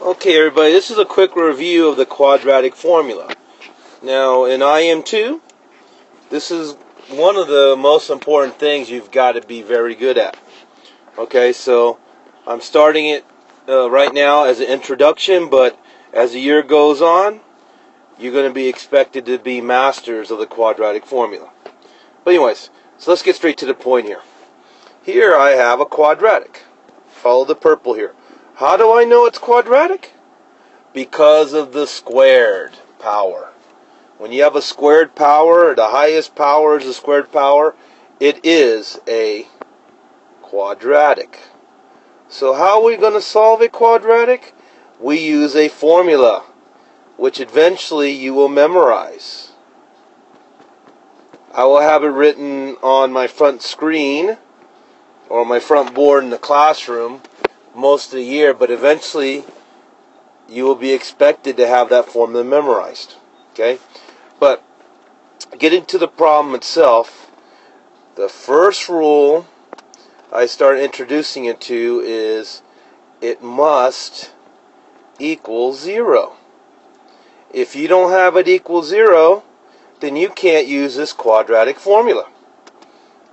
Okay, everybody, this is a quick review of the quadratic formula. Now, in IM2, this is one of the most important things you've got to be very good at. Okay, so I'm starting it right now as an introduction, but as the year goes on, you're going to be expected to be masters of the quadratic formula. But anyways, so let's get straight to the point here. Here I have a quadratic. Follow the purple here. How do I know it's quadratic? Because of the squared power. When you have a squared power, the highest power is the squared power, it is a quadratic. So how are we going to solve a quadratic? We use a formula, which eventually you will memorize. I will have it written on my front screen or my front board in the classroom most of the year, but eventually you will be expected to have that formula memorized. Okay? But getting to the problem itself, the first rule I start introducing it to is it must equal 0. If you don't have it equal 0, then you can't use this quadratic formula.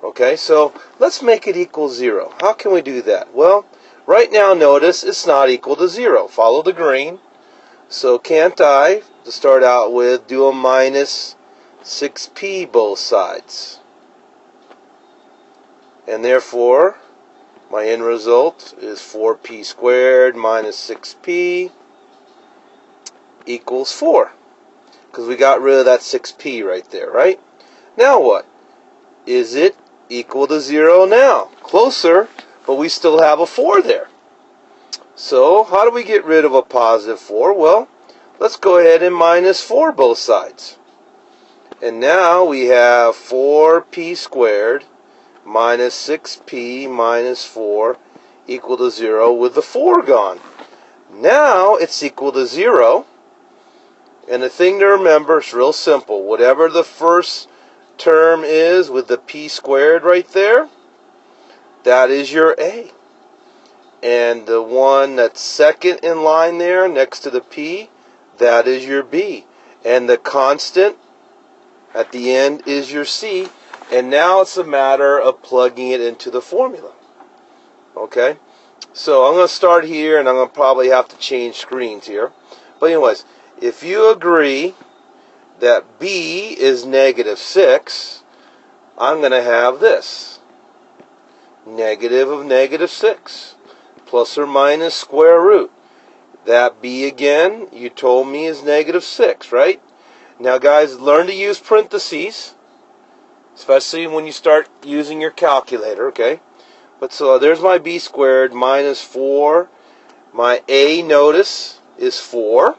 Okay, so let's make it equal 0. How can we do that? Well, right now notice it's not equal to 0. Follow the green. So can't I, to start out with, do a minus 6p both sides? And therefore, my end result is 4p squared minus 6p equals 4. Because we got rid of that 6p right there, right? Now what? Is it equal to 0 now? Closer, but we still have a 4 there. So, how do we get rid of a positive 4? Well, let's go ahead and minus 4 both sides. And now we have 4p squared minus 6p minus 4 equal to 0 with the 4 gone. Now it's equal to 0. And the thing to remember is real simple. Whatever the first term is with the p squared right there, that is your a. And the one that's second in line there next to the p, that is your b. And the constant at the end is your c. And now it's a matter of plugging it into the formula. Okay? So I'm going to start here, and I'm going to probably have to change screens here. But anyways, if you agree that b is negative 6, I'm going to have this. Negative of negative 6. Plus or minus square root. That b again, you told me, is negative 6, right? Now guys, learn to use parentheses, especially when you start using your calculator, okay? But so there's my b squared minus 4. My a, notice, is 4.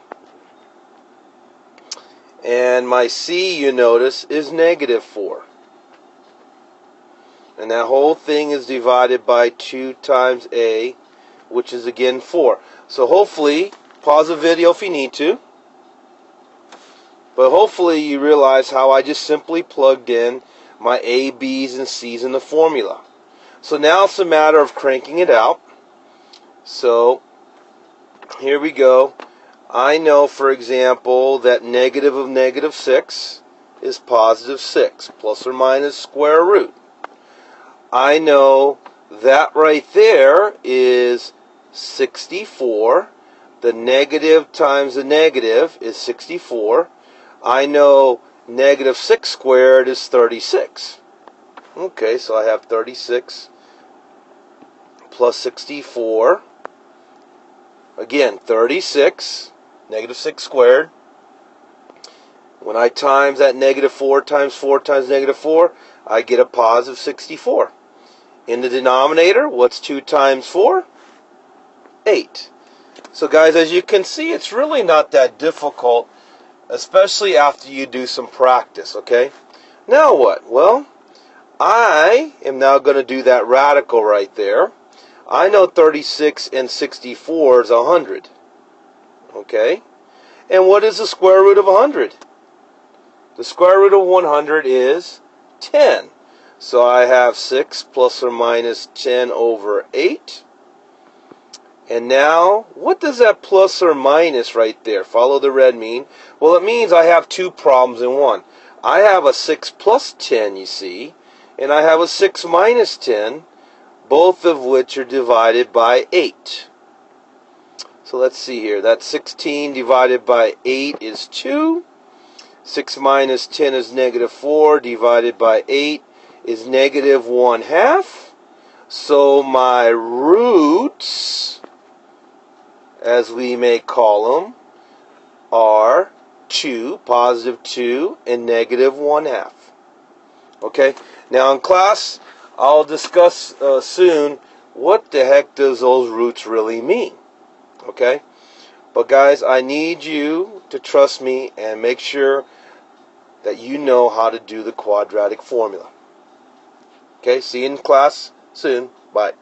And my c, you notice, is negative 4. And that whole thing is divided by 2 times a, which is again 4. So hopefully, pause the video if you need to. But hopefully you realize how I just simply plugged in my a, b's, and c's in the formula. So now it's a matter of cranking it out. So here we go. I know, for example, that negative of negative 6 is positive 6, plus or minus square root. I know that right there is 64. The negative times the negative is 64. I know negative 6 squared is 36. Okay, so I have 36 plus 64. Again, 36. Negative 6 squared. When I times that negative 4 times 4 times negative 4, I get a positive 64. In the denominator, what's 2 times 4? 8. So guys, as you can see, it's really not that difficult, especially after you do some practice, okay? Now what? Well, I am now going to do that radical right there. I know 36 and 64 is 100. Okay? And what is the square root of 100? The square root of 100 is 10. So I have 6 plus or minus 10 over 8. And now, what does that plus or minus right there, follow the red, mean? Well, it means I have two problems in one. I have a 6 plus 10, you see, and I have a 6 minus 10, both of which are divided by 8. So let's see here. That's 16 divided by 8 is 2. 6 minus 10 is negative 4 divided by 8 is negative 1/2. So my roots, as we may call them, are 2, positive 2, and negative 1/2. Okay? Now in class, I'll discuss soon what the heck does those roots really mean. Okay? But guys, I need you to trust me and make sure that you know how to do the quadratic formula. Okay? See you in class soon. Bye.